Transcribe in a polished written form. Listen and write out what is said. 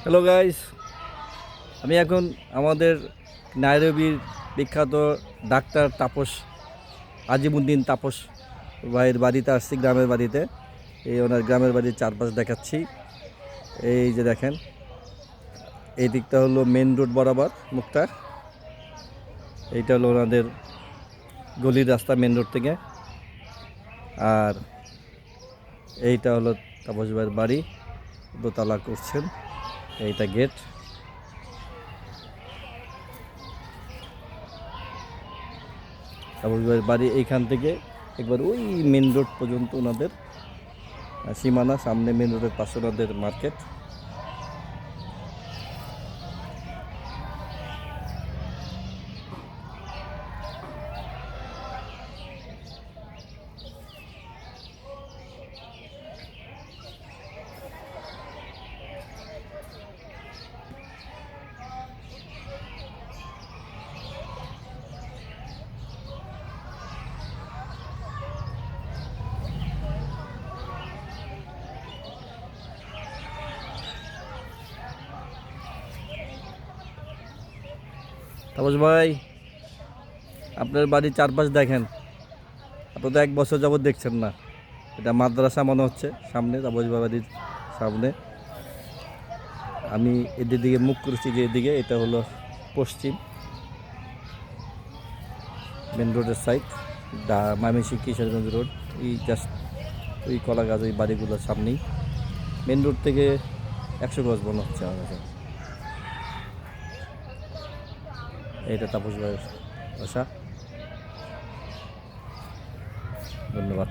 Hello guys, আমি এখন আমাদের নাইরোবির বিখ্যাত ডাক্তার তাপস আজিমুদ্দিন তাপস ভাইয়ের বাড়িতে আসছি, গ্রামের বাড়িতে। এই ওনার গ্রামের বাড়ির চারপাশ দেখাচ্ছি। এই যে দেখেন, এই দিকটা হলো মেন রোড বরাবর মুখটা। এইটা হলো ওনাদের গলির রাস্তা মেন রোড থেকে। আর এইটা হলো তাপস ভাইয়ের বাড়ি, দোতলা করছেন। এইটা গেট। তাপস ভাইয়ের বাড়ি এইখান থেকে একবার ওই মেন রোড পর্যন্ত ওনাদের সীমানা। সামনে মেন রোডের পাশে ওনাদের মার্কেট। তাপস ভাই, আপনার বাড়ির চারপাশ দেখেন। আপনি তো 1 বছর যাবত দেখছেন না। এটা মাদ্রাসা মনে হচ্ছে সামনে, তাপস ভাই বাড়ির সামনে। আমি এদের দিকে মুখ করেছি, যে এদিকে এটা হলো পশ্চিম মেন রোডের সাইড, ময়মনসিংহ কিশোরগঞ্জ রোড। এই জাস্ট ওই কলা গাছ, ওই বাড়িগুলোর সামনেই। মেন রোড থেকে 100 গজ মনে হচ্ছে আমার কাছে। এটা তাপস ভাইয়ের বাসা। ধন্যবাদ।